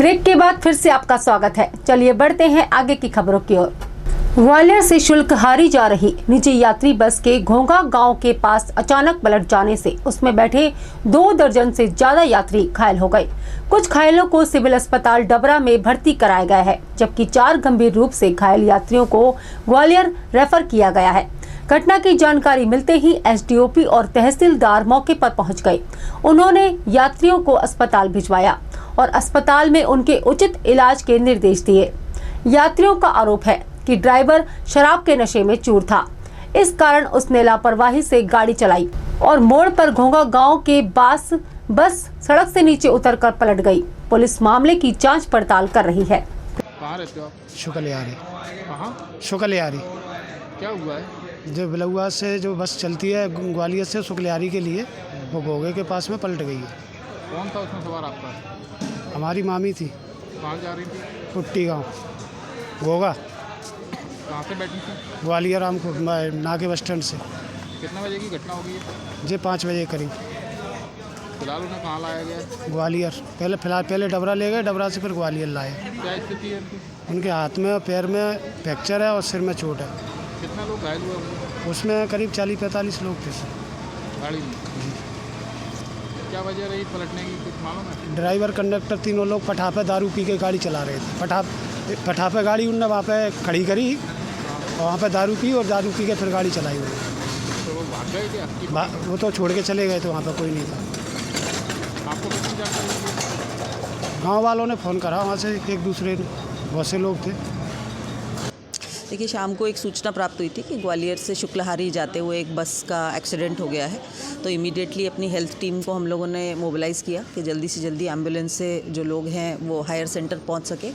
Break के बाद फिर से आपका स्वागत है। चलिए बढ़ते हैं आगे की खबरों की ओर। ग्वालियर से शुल्कहारी जा रही निजी यात्री बस के घोंघा गांव के पास अचानक पलट जाने से उसमें बैठे 2 दर्जन से ज्यादा यात्री घायल हो गए। कुछ घायलों को सिविल अस्पताल डबरा में भर्ती कराया गया है, जबकि 4 गंभीर रूप से घायल यात्रियों को ग्वालियर रेफर किया गया है। घटना की जानकारी मिलते ही एसडीओपी और तहसीलदार मौके पर पहुंच गए। उन्होंने यात्रियों को अस्पताल भिजवाया और अस्पताल में उनके उचित इलाज के निर्देश दिए। यात्रियों का आरोप है कि ड्राइवर शराब के नशे में चूर था, इस कारण उसने लापरवाही से गाड़ी चलाई और मोड़ पर घोंघा गांव के पास बस सड़क से नीचे उतरकर पलट गई। पुलिस मामले की जांच पड़ताल कर रही है। कहाँ रहते हो आप? शुक्लयारी। कहाँ? शुक्लयारी। क्या हुआ है? जो बिलौआ से जो बस चलती है ग्वालियर से शुक्लयारी के लिए, वो घोघे के पास में पलट गई है। कौन था उसमें सवार आपका? हमारी मामी थी। कहाँ जा रही थी? पुट्टी गांव घोघा। कहाँ से बैठी थी? ग्वालियर हमको नाके बस स्टैंड से। कितने बजे की घटना हो गई है? जे 5 बजे करीब। फिलहाल उन्हें कहाँ लाया गया है? ग्वालियर पहले डबरा ले गए, डबरा से फिर ग्वालियर लाए। क्या स्थिति है उनकी? उनके हाथ में और पैर में फ्रैक्चर है और सिर में चोट है। कितने लोग घायल हुए होंगे? उसमें करीब 40-45 लोग थे। गाड़ी में क्या वजह रही पलटने की, कुछ मालूम है? ड्राइवर कंडक्टर तीनों लोग पटापे दारू पी के गाड़ी चला रहे थे। पटापे गाड़ी उनने वहाँ पे खड़ी करी और वहाँ पे दारू पी और दारू पी के फिर गाड़ी चलाई हुई। तो वो भाग गए थे? वो तो छोड़ के चले गए थे, वहाँ पे कोई नहीं था। आपको कितनी जानकारी मिली? गांव वालों ने फ़ोन करा, वहाँ से एक दूसरे बहुत से लोग थे। देखिए, शाम को एक सूचना प्राप्त हुई थी कि ग्वालियर से शुक्लहारी जाते हुए एक बस का एक्सीडेंट हो गया है। तो इमीडिएटली अपनी हेल्थ टीम को हम लोगों ने मोबिलाइज़ किया कि जल्दी से जल्दी एम्बुलेंस से जो लोग हैं वो हायर सेंटर पहुंच सके।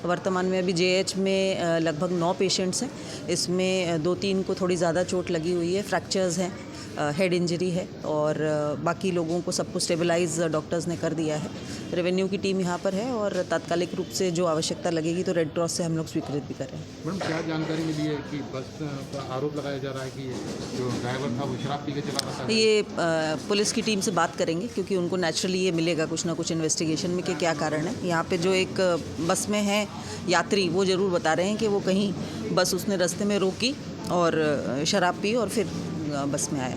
वर्तमान में अभी जेएच में लगभग 9 पेशेंट्स हैं। इसमें 2-3 को थोड़ी ज़्यादा चोट लगी हुई है, फ्रैक्चर्स हैं, हेड इंजरी है और बाकी लोगों को सबको स्टेबलाइज डॉक्टर्स ने कर दिया है। रेवेन्यू की टीम यहाँ पर है और तात्कालिक रूप से जो आवश्यकता लगेगी तो रेड क्रॉस से हम लोग स्वीकृत भी कर रहे हैं। मैडम, क्या जानकारी मिली है कि बस पर आरोप लगाया जा रहा है कि जो ड्राइवर था वो शराब पी के चला रहा था? ये पुलिस की टीम से बात करेंगे क्योंकि उनको नेचुरली ये मिलेगा कुछ ना कुछ इन्वेस्टिगेशन में कि क्या कारण है। यहाँ पे जो एक बस में है यात्री, वो ज़रूर बता रहे हैं कि वो कहीं बस उसने रास्ते में रोकी और शराब पी और फिर बस में आया।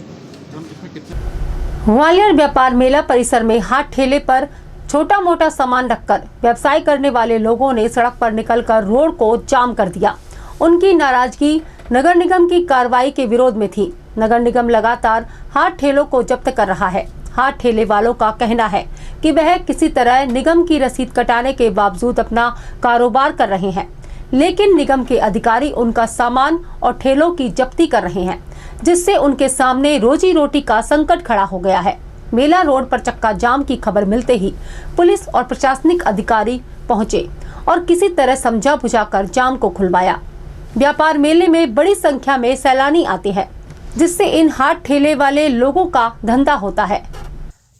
ग्वालियर व्यापार मेला परिसर में हाथ ठेले पर छोटा मोटा सामान रखकर व्यवसाय करने वाले लोगों ने सड़क पर निकलकर रोड को जाम कर दिया। उनकी नाराजगी नगर निगम की कार्रवाई के विरोध में थी। नगर निगम लगातार हाथ ठेलों को जब्त कर रहा है। हाथ ठेले वालों का कहना है कि वह किसी तरह निगम की रसीद कटाने के बावजूद अपना कारोबार कर रहे हैं, लेकिन निगम के अधिकारी उनका सामान और ठेलों की जब्ती कर रहे हैं, जिससे उनके सामने रोजी रोटी का संकट खड़ा हो गया है। मेला रोड पर चक्का जाम की खबर मिलते ही पुलिस और प्रशासनिक अधिकारी पहुंचे और किसी तरह समझा बुझाकर जाम को खुलवाया। व्यापार मेले में बड़ी संख्या में सैलानी आते हैं, जिससे इन हाथ ठेले वाले लोगों का धंधा होता है।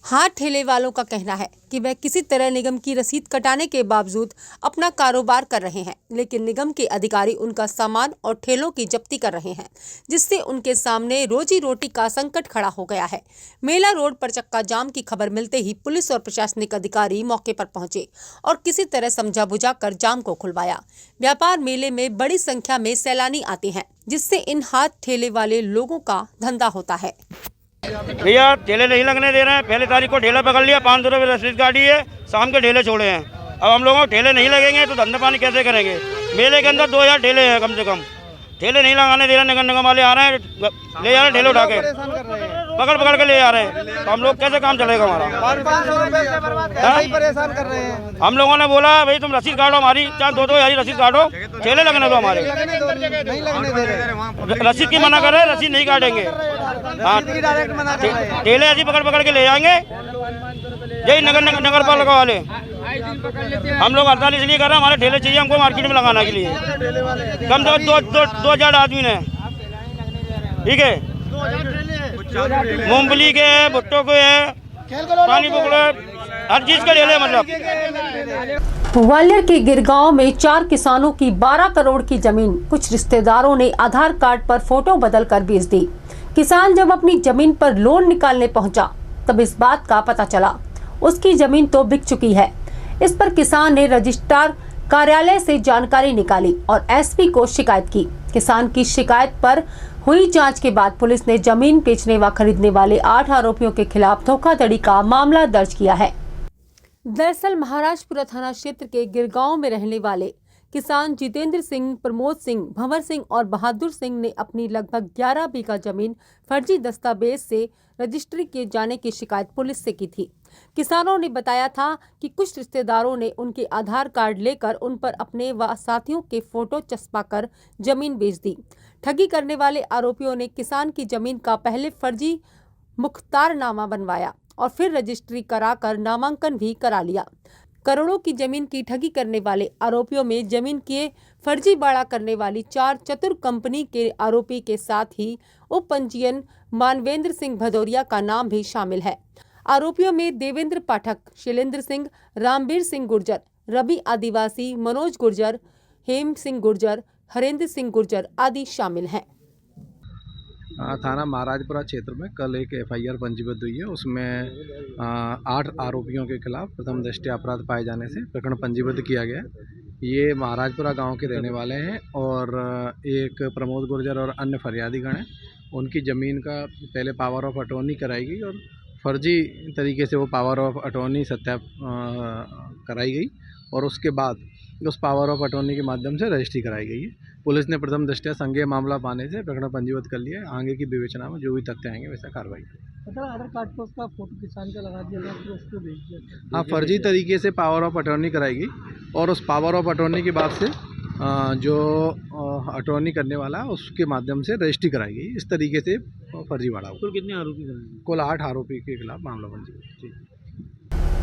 हाथ ठेले वालों का कहना है कि वह किसी तरह निगम की रसीद कटाने के बावजूद अपना कारोबार कर रहे हैं, लेकिन निगम के अधिकारी उनका सामान और ठेलों की जब्ती कर रहे हैं, जिससे उनके सामने रोजी रोटी का संकट खड़ा हो गया है। मेला रोड पर चक्का जाम की खबर मिलते ही पुलिस और प्रशासनिक अधिकारी मौके पर पहुंचे और किसी तरह समझा बुझाकर जाम को खुलवाया। व्यापार मेले में बड़ी संख्या में सैलानी आते हैं, जिससे इन हाथ ठेले वाले लोगों का धंधा होता है। भैया ठेले नहीं लगने दे रहे हैं। पहले तारीख को ठेला पकड़ लिया, 500 रुपये रसीद काटी है, शाम के ठेले छोड़े हैं। अब हम लोगों को ठेले नहीं लगेंगे तो धंधा पानी कैसे करेंगे? मेले के अंदर 2000 ठेले हैं कम से कम। ठेले नहीं लगाने दे रहे, नगर निगम वाले आ रहे हैं, ले जा रहे ठेले उठा के, पकड़ के ले जा रहे हैं। तो हम लोग कैसे काम चलेगा हमारा? परेशान कर रहे हैं। हम लोगों ने बोला भाई तुम रसीद काटो हमारी, चाहे 2-2 हज़ार रसीद काटो, ठेले लगने दो हमारे। नहीं लगने दे रहे। रसीद की मना कर रहे हैं, रसीद नहीं काटेंगे। हाँ, ठेले ऐसी पकड़ के ले जाएंगे। यही नगर पालिका वाले हम लोग हड़ताल इसलिए कर रहे हैं, हमारे ठेले चाहिए हमको मार्केट में लगाने के लिए। कम से कम 2,000 आदमी ने, ठीक है, मूंगफली के है, भुट्टो के है, पानी पुकड़े, हर चीज के ठेले। मतलब ग्वालियर के गिरगांव में 4 किसानों की 12 करोड़ की जमीन कुछ रिश्तेदारों ने आधार कार्ड पर फोटो बदलकर बेच दी। किसान जब अपनी जमीन पर लोन निकालने पहुंचा, तब इस बात का पता चला उसकी जमीन तो बिक चुकी है। इस पर किसान ने रजिस्ट्रार कार्यालय से जानकारी निकाली और एसपी को शिकायत की। किसान की शिकायत पर हुई जांच के बाद पुलिस ने जमीन बेचने व खरीदने वाले 8 आरोपियों के खिलाफ धोखाधड़ी का मामला दर्ज किया है। दरअसल महाराजपुरा थाना क्षेत्र के गिरगांव में रहने वाले किसान जितेंद्र सिंह, प्रमोद सिंह, भंवर सिंह और बहादुर सिंह ने अपनी लगभग 11 बीघा जमीन फर्जी दस्तावेज से रजिस्ट्री किए जाने की शिकायत पुलिस से की थी। किसानों ने बताया था कि कुछ रिश्तेदारों ने उनके आधार कार्ड लेकर उन पर अपने व साथियों के फोटो चस्पाकर जमीन बेच दी। ठगी करने वाले आरोपियों ने किसान की जमीन का पहले फर्जी मुख्तारनामा बनवाया और फिर रजिस्ट्री कराकर नामांकन भी करा लिया। करोड़ों की जमीन की ठगी करने वाले आरोपियों में जमीन के फर्जी बाड़ा करने वाली 4 चतुर कंपनी के आरोपी के साथ ही उप पंजीयन मानवेंद्र सिंह भदौरिया का नाम भी शामिल है। आरोपियों में देवेंद्र पाठक, शैलेंद्र सिंह, रामबीर सिंह गुर्जर, रवि आदिवासी, मनोज गुर्जर, हेम सिंह गुर्जर, हरेंद्र सिंह गुर्जर आदि शामिल हैं। थाना महाराजपुरा क्षेत्र में कल एक एफआईआर पंजीबद्ध हुई है। उसमें 8 आरोपियों के खिलाफ प्रथम दृष्टया अपराध पाए जाने से प्रकरण पंजीबद्ध किया गया। ये महाराजपुरा गांव के रहने वाले हैं और एक प्रमोद गुर्जर और अन्य फरियादीगण हैं। उनकी ज़मीन का पहले पावर ऑफ अटॉर्नी कराई गई और फर्जी तरीके से वो पावर ऑफ अटॉर्नी कराई गई और उसके बाद उस पावर ऑफ अटॉर्नी के माध्यम से रजिस्ट्री कराई गई है। पुलिस ने प्रथम दृष्टया संज्ञेय मामला पाने से प्रकरण पंजीबद्ध कर लिया है। आगे की विवेचना में जो भी तथ्य आएंगे वैसा कार्रवाई करेंगे। आधार कार्ड पर उसका फोटो किसान का लगा दिया फिर उसको भेज दिया। हाँ, फर्जी तरीके से पावर ऑफ अटॉर्नी कराई गई और उस पावर ऑफ अटॉर्नी के बाद से जो अटॉर्नी करने वाला है उसके माध्यम से रजिस्ट्री कराई गई। इस तरीके से फर्जी बाड़ा हुआ। कुल कितने आरोपी करेंगे? कुल 8 आरोपी के खिलाफ मामला पंजीबद्ध।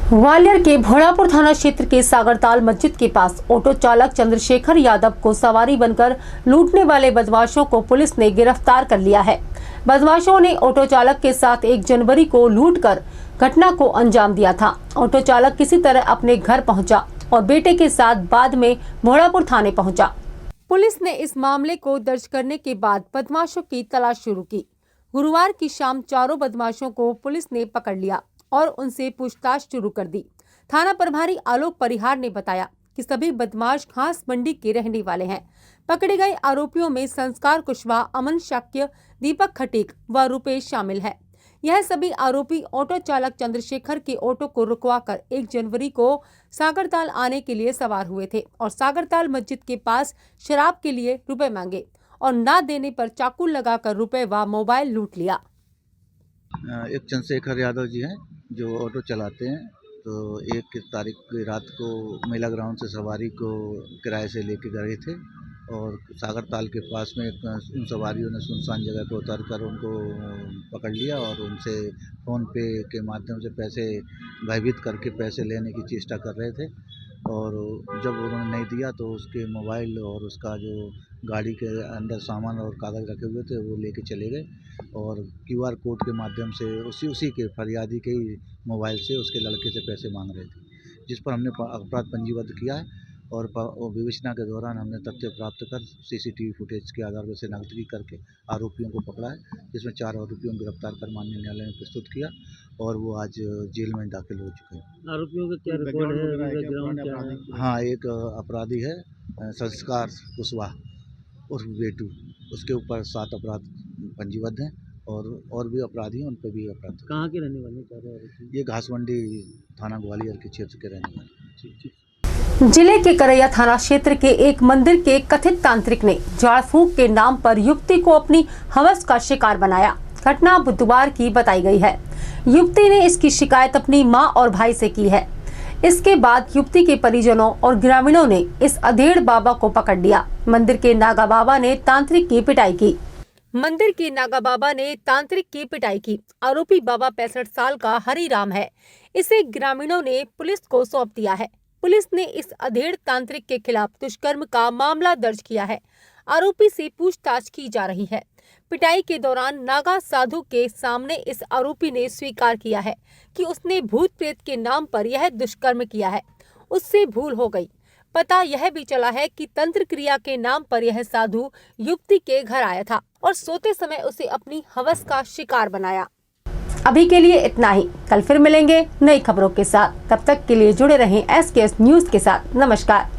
ग्वालियर के भोलापुर थाना क्षेत्र के सागरताल मस्जिद के पास ऑटो चालक चंद्रशेखर यादव को सवारी बनकर लूटने वाले बदमाशों को पुलिस ने गिरफ्तार कर लिया है। बदमाशों ने ऑटो चालक के साथ 1 जनवरी को लूटकर घटना को अंजाम दिया था। ऑटो चालक किसी तरह अपने घर पहुंचा और बेटे के साथ बाद में भोलापुर थाने पहुंचा। पुलिस ने इस मामले को दर्ज करने के बाद बदमाशों की तलाश शुरू की। गुरुवार की शाम चारों बदमाशों को पुलिस ने पकड़ लिया और उनसे पूछताछ शुरू कर दी। थाना प्रभारी आलोक परिहार ने बताया कि सभी बदमाश घास मंडी के रहने वाले हैं। पकड़े गए आरोपियों में संस्कार कुशवाहा, अमन शाक्य, दीपक खटीक व रुपेश शामिल है। यह सभी आरोपी ऑटो चालक चंद्रशेखर के ऑटो को रुकवाकर 1 जनवरी को सागरताल आने के लिए सवार हुए थे और सागरताल मस्जिद के पास शराब के लिए रुपए मांगे और न देने पर चाकू लगाकर रुपए व मोबाइल लूट लिया। एक चंद्रशेखर यादव जी हैं जो ऑटो चलाते हैं। तो 1 तारीख की रात को मेला ग्राउंड से सवारी को किराए से लेके गए थे और सागरताल के पास में उन सवारियों ने सुनसान जगह पर उतरकर उनको पकड़ लिया और उनसे फ़ोन पे के माध्यम से पैसे भयभीत करके पैसे लेने की चेष्टा कर रहे थे और जब उन्होंने नहीं दिया तो उसके मोबाइल और उसका जो गाड़ी के अंदर सामान और कागज़ रखे हुए थे वो लेके चले गए और QR कोड के माध्यम से उसी के फरियादी के ही मोबाइल से उसके लड़के से पैसे मांग रहे थे, जिस पर हमने अपराध पंजीबद्ध किया है और विवेचना के दौरान हमने तथ्य प्राप्त कर CCTV फुटेज के आधार पर से नकदी करके आरोपियों को पकड़ा है, जिसमें 4 आरोपियों को गिरफ्तार कर माननीय न्यायालय में प्रस्तुत किया और वो आज जेल में दाखिल हो चुके हैं। आरोपियों का क्या रिकॉर्ड है? हाँ, एक अपराधी है संस्कार कुशवाहा उर्फ बेटू, उसके ऊपर 7 अपराध पंजीबद्ध हैं और भी अपराधी हैं, उन पर भी अपराध। कहाँ के रहने वाले? ये घासमंडी थाना ग्वालियर के क्षेत्र के रहने वाले। जिले के करैया थाना क्षेत्र के एक मंदिर के कथित तांत्रिक ने झाड़ फूंक के नाम पर युवती को अपनी हवस का शिकार बनाया। घटना बुधवार की बताई गई है। युवती ने इसकी शिकायत अपनी मां और भाई से की है। इसके बाद युवती के परिजनों और ग्रामीणों ने इस अधेड़ बाबा को पकड़ लिया। मंदिर के नागा बाबा ने तांत्रिक की पिटाई की। आरोपी बाबा 65 साल का हरिराम है। इसे ग्रामीणों ने पुलिस को सौंप दिया है। पुलिस ने इस अधेड़ तांत्रिक के खिलाफ दुष्कर्म का मामला दर्ज किया है। आरोपी से पूछताछ की जा रही है। पिटाई के दौरान नागा साधु के सामने इस आरोपी ने स्वीकार किया है कि उसने भूत प्रेत के नाम पर यह दुष्कर्म किया है। उससे भूल हो गई। पता यह भी चला है कि तंत्र क्रिया के नाम पर यह साधु युवती के घर आया था और सोते समय उसे अपनी हवस का शिकार बनाया। अभी के लिए इतना ही। कल फिर मिलेंगे नई खबरों के साथ। तब तक के लिए जुड़े रहें SKS न्यूज के साथ। नमस्कार।